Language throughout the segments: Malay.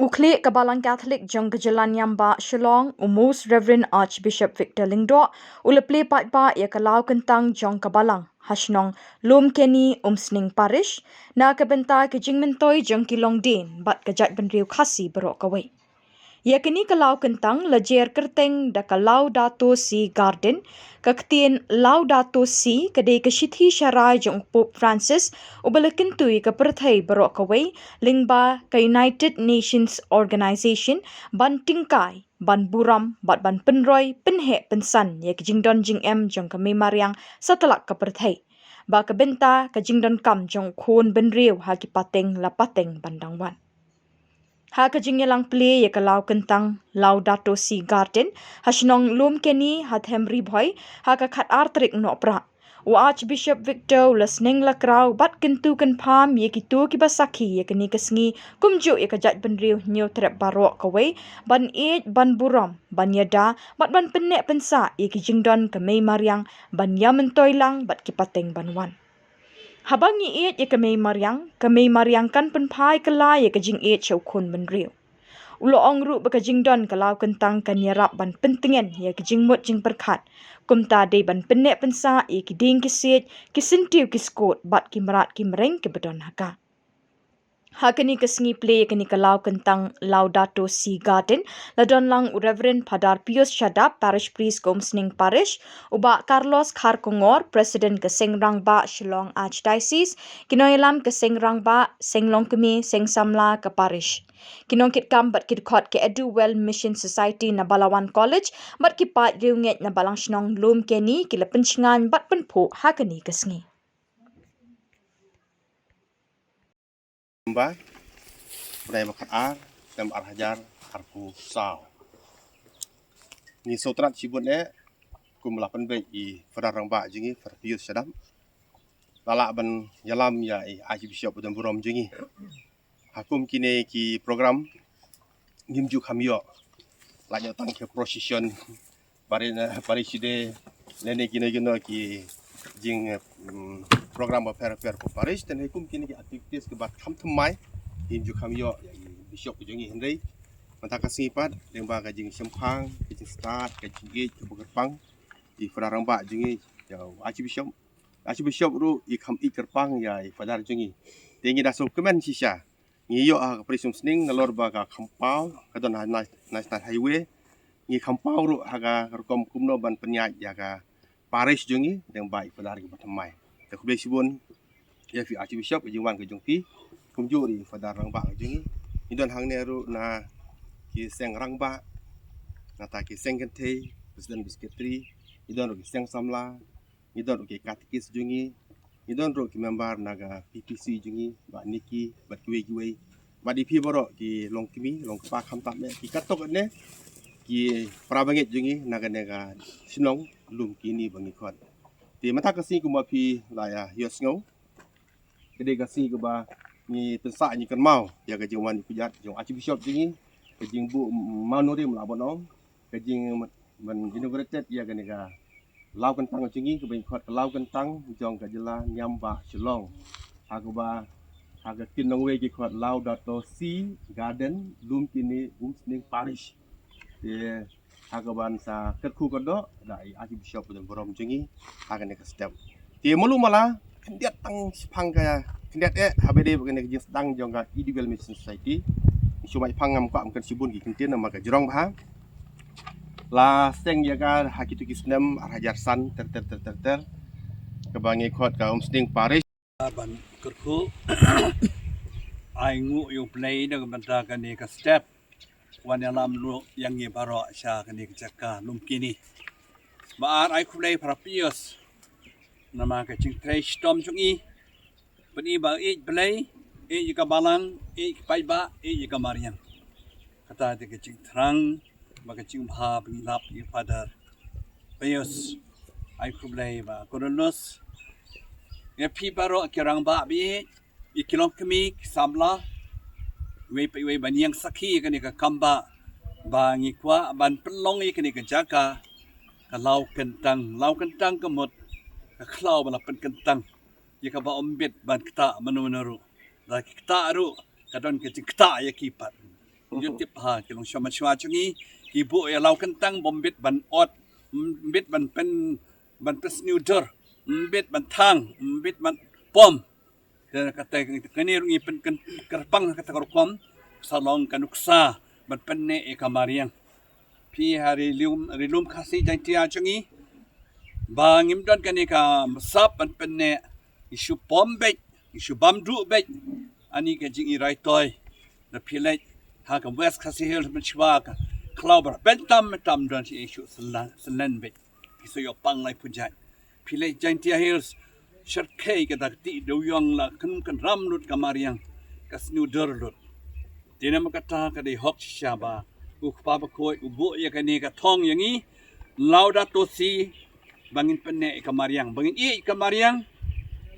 Khlieh ke Balang Katholik jong ke Jyllaniambah Shillong, Most Rev Archbishop Victor Lyngdoh, lplie paidbah ke Lawkyntang jong ke Balang, shnong Lumkeni Umsning Parish, na ke bynta ke jingmyntoi jong ke longdien, bat ke jaitbynriew Khasi baroh kawei. Yakini ke Lawkyntang lejer kyrteng da ke Laudato Si Garden, ke ktien Laudato Si kedai ke Shithi Sharai jong Pope Francis, kyntu ke pyrthei baroh kawei, lyngba ke United Nations Organization, ban tyngkai, ban buram, bat ban Bynriew, pynthei pensan, ya ke jingdon jong ke Mei Mariang setelak ke pyrthei. Ba ke bynta ke jingdon kam jong Khun Bynriew ha ki pateng la pateng bandang wan. Ha ke jingyelang Plie ke Lawkyntang Laudato Si Garden, shnong Lumkeni Ri Bhoi, ha ke khat artrik no pra. Archbishop Victor Lyngdoh bat kyntu kan pam ye ki tu ki basaki ye kini kesngi kumju ye ke jaitbynriew nyu trep baroh kawei ban ban buram ban yada bat ban penek pensa ye ki jingdon ke Mei Mariang ban jingmyntoi lang bat ki pateng ban wan. Habang ye ke Mei Mariang kan penpai ke la ye ke jing chau Khun Bynriew. Ulo ong ru baka jingdon ke Lawkyntang kan yarap ban pentingen ye ke jingmut jing perkat. Kumta de ban penek pensa ye ki ding kisit ki sentiu ki skot bat ki merat ki mereng ke bedon haka. Hakini kesngi Plie kini ke Lawkyntang Laudato Si Garden, ladon lang Rev Archbishop Shadap Parish Priest ke Umsning Parish, ubak Carlos Kharkongor, Presiden ke Jyllaniambah Shillong Archdiocese, kinoilam ke Lumkeni, Samla ke Parish. Kinong kit kam bat kit kot ke Edu Well Mission Society na Balawan College, bat ki paidbah nget na Balang shnong Lumkeni ki lepencingan bat penpo hakini kesngi. Mbah, Budaya Makat dan Arhajar Harpu Sao. Ni sotrat sibutnya, kumulapan baik i Federal Rangba jengi Verpius Sadam. Lalak ban yalam ya i Archbishop dan Burom jengi. Hakum kini ki program ngimju kamiyo. Lanjut tang ke procession pariside nene kini ki jing program per Paris dan hukum kini ki aktivitas ke bat kam temai ngimju kamiyo ya bishop jengi Henry. Mantap kasih pat lembah kajing sempang, kajing start, kajing gate, keberpang di Federal Rangba jengi jauh Archbishop ru i kam i kerpang ya i Federal jengi. Tinggi dah kemen sisa. Ngiyo Prisum Sning ngalor ba ka kampau kadon national highway ngi kampau ru haga rekom kumno ban penyaj ya ka Parish jengi deng bai Federal ke batamai. Te kubli sibun ya fi Archbishop ke jingwan ke jongpi kumju di Federal Rangba jengi. Idon hang ne ru na ki seng rangba nata ki seng kentei presiden bisketri idon ru ki seng samla idon ru ki katikis jengi idon ru ki member naga PPC jengi ba niki ba kiwe ba di pi boro ki longkemi longpa kham tap me ki katok ne ki prabangit jengi naga shnong Lumkeni bangi khot ti mata kasi ku ma pi la ya yosngo kede kasi ku ba ni pensa ni kan mau ya ka jingwan pijat jong Archbishop jengi kajing bu manuri melabonong kajing men inaugurated ya ganega Lawkyntang jengi ke beng khot Lawkyntang jong ka Jyllaniambah Shillong hagoba haga kinong we ki khot Laudato Si Garden Lumkeni Umsning Parish ye hagoban sa ketku kodo dai Archbishop dan Burom jengi haga ne ka step ti mulu mala kendiat tang pang ka kendiat habede begene jing sedang jong ka Individual Mission Society cuma pangam ko am kan sibun ki kentien nama ka jerong bah la seng ya ka hakitu kisnem arhajar san ter ke bangi khot ka Umsning Parish ban kerku ai ngu yung play dengan benda kani ka step wan alam lu yang ye baroh sha kani ka jaka Lumkeni baar ai play para pios nama ka ching trai storm chungi bani ba play ka Balang paidbah ka Mariang kata de kecing terang bagi cing bha bilap i father pios ai play ba koronus ya pi baro kirang ba bi ikilong kemi samla we banyang sakhi kani ka kamba bangi kwa ban pelong kani ka jaka ka Lawkyntang kemut ka klau bala pen kentang ya ka ba ombet ban kta manu ru la kta ru kadon ke kta ya kipat YouTube ha kilong shama shwa chungi ibu ya Lawkyntang bombit ban ot bit ban pen ban snooter bit ban thang bit ban pom dan kata kani rungi pen kerpang kata korkom salong kanuksa ban penne e kamariang pi hari lum khasi jantia chungi bangim don kani ka sap ban penne isu pom bet isu bamdu bet ani ka jingi raitoi na pilai ha ka west khasi hills ban chwa ka klauber bentam tam don si isu selan bet isu yo pang lai pujai pilai jantia hills sharkai ka dakti doyong la kan ram lut kamariang ka snooder lut dina makata ka dei hok shaba ukpa ba koi ubu ya kani ka thong yangi Laudato Si bangin penne kamariang bangin kamariang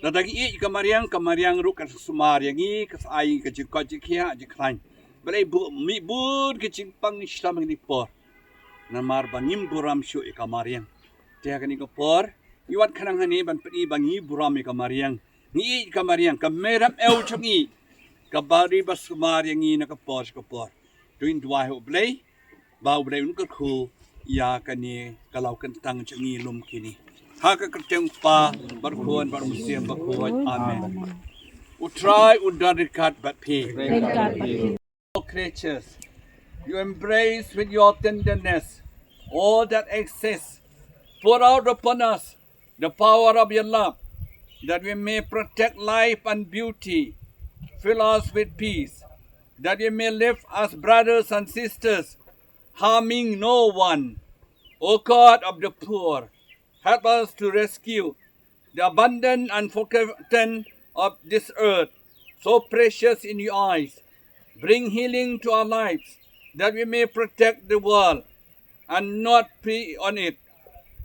dadagi kamariang ru ka sumar yangi ka ai ka jikot jikia jiklain balai bu mi bur ke pang islam ni por namar bangim buram shu kamariang dia kani ko por iwat khanang hani ban pni bangi buram kamariang ni kamariang kameram el chungi kabari basumar yangi na ka por duin dua ho blai bau blai un ka khu ya kani Lawkyntang chungi Lumkeni ha ka ktien pa barkhon bar musiem bakhoi amen utrai udarikat bat pe creatures you embrace with your tenderness all that exists pour out upon us the power of your love that we may protect life and beauty fill us with peace that we may live as brothers and sisters harming no one. O God of the poor, help us to rescue the abundant and forgotten of this earth, so precious in your eyes. Bring healing to our lives, that we may protect the world and not prey on it,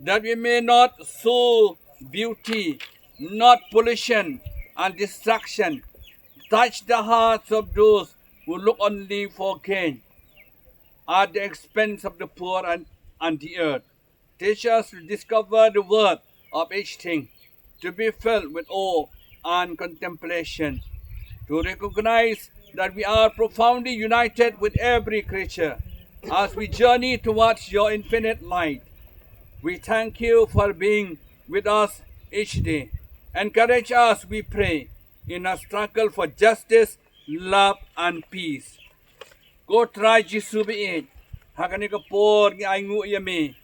that we may not sow beauty, not pollution and destruction. Touch the hearts of those who look only for gain at the expense of the poor and the earth. Teach us to discover the worth of each thing, to be filled with awe and contemplation, to recognize that we are profoundly united with every creature as we journey towards your infinite light. We thank you for being with us each day. Encourage us, we pray, in our struggle for justice, love, and peace. Go try Jisu be hakani ka por ngi ai ngu yami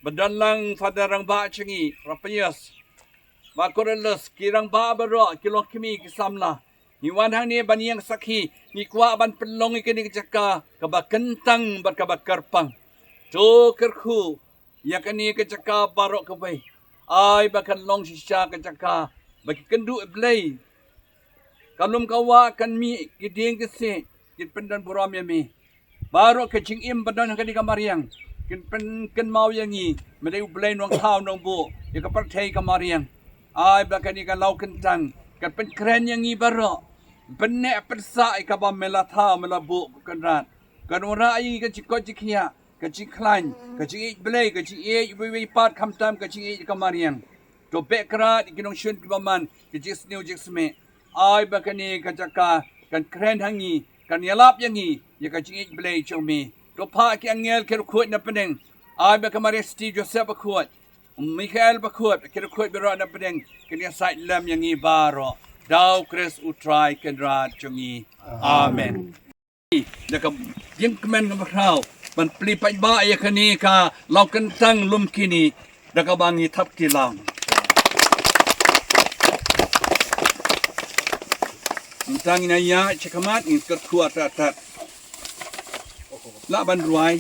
badan lang fadarang ba chingi rapayas ba korelas kirang ba baro kilok kimi kisamla ni wan hang ni baniang sakhi ni kwa ban pelong ikini kachaka ka ba kentang ba ka ba karpang to kerkhu yakani kachaka baro kawei ai ba kan long shisha kachaka ba kendu blai kalum kawa kan mi kiding kisi kit pendan buram yami baro ke jingim badan kani kamariang ken mau yangi medai blai nong thau nong bu ya ka pyrthei kamariang ai ba kani ka Lawkyntang ka pen kren yangi baro benne persa ka ba mela thau mela bu kan rat kan ora ai ka chikot chikhia ka chiklain ka chi blai ka chi e wi pat kham tam ka chi kamariang to bekra kinong shun baman ki jis new jisme ai ba kani ka chaka kan kren hangi kan yalap yangi ya ka chi blai chomi to pa ki angel ke khut na peneng ai ba kamaresti Joseph khut Michael bakut ke khut biro na peneng ke ni sait lam yangi baro dau kres utrai kendra chungi amen da ka yeng kemen ka krau ban pli paidbah ya kani ka Lawkyntang Lumkeni da ka bangi thap kilang tang ina ya chekamat in kat khuat tat la ban ruai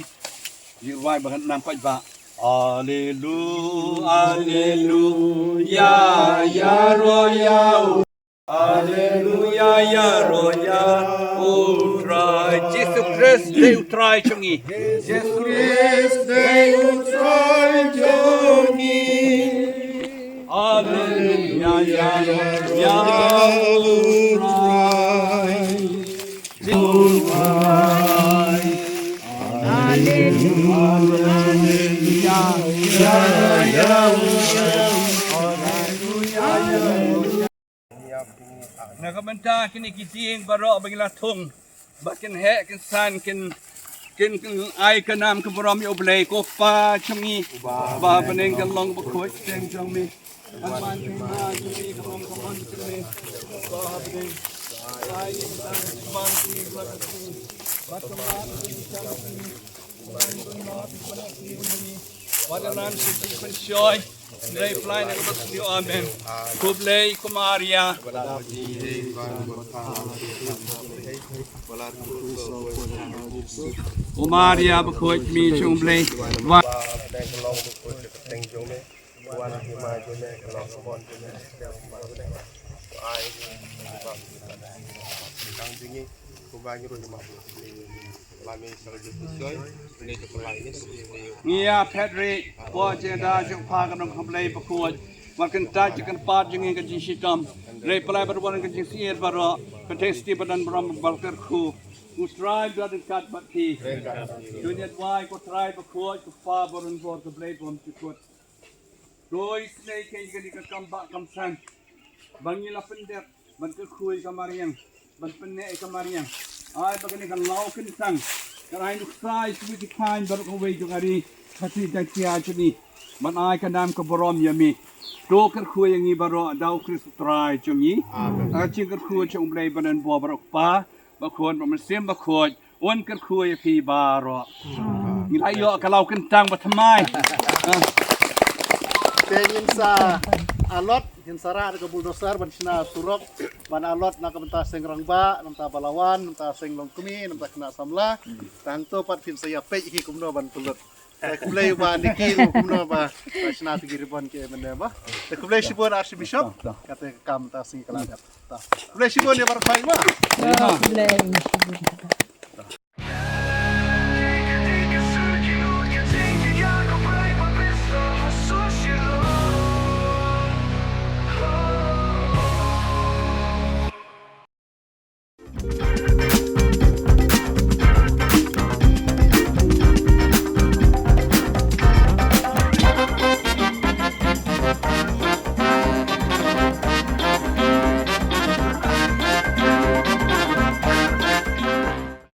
ji ruai ban nam paidbah Alleluia Alleluia ya roya Alleluia ya roya utrai Jesus Christ de utrai chungi Jesus Christ de utrai chungi Alleluia ya roya utrai utrai Alleluia ya ya Nakabanta kini kiting baro bagilah thung bakin he kin san kin ai kanam ke borom yo blei ko pa chungi ba beneng kan long ba khoi teng jong mi man kin ma chungi ka long ka man chungi ba beneng ai tan man ki ba ki ba ka ma kin chang Wadanan Shithi Sharai Ri Bhoi na Basli Amen Khlieh Kumaria Kumaria Bakhoi Mi Chung Blei Ngia Pedri Wajenda Jung Pagan Khlieh Bakhoi Wakantaj kan pat jing ka jishikam Ri Bhoi barwan ka jisier baro ka testi badan bram balkar khu who tried that cut but he Junior why ko try Bakhoi ko fa baron bor ka blade bomb to put Doi snake kan ka kamba kam san bangila pendek ban ka khui ka mariang ban penne ka mariang ai bagani kan Lawkyntang kan ai nuk sai suwi kind bar ko wei jungari khasi ta kia chuni man ai ka nam ka borom yami to kan khui yangi baro dau kris try chungi a ching kan khui chung blei banan bo bar pa ba khon ba sem ba khoi on kan khui ki baro ni lai yo ka Lawkyntang ba thamai Pengin sa alot hin sara ka bulldozer ban sina turok ban alot na kabenta seng rangba namta balawan namta seng longkemi namta kena samla tang to pat fin saya pe hi kumno ban tulut Khlieh ba nikil kumno ba sina tigir ban ke mene ba Khlieh sibon Archbishop kata kam ta sing kalagat Khlieh sibon ya bar ba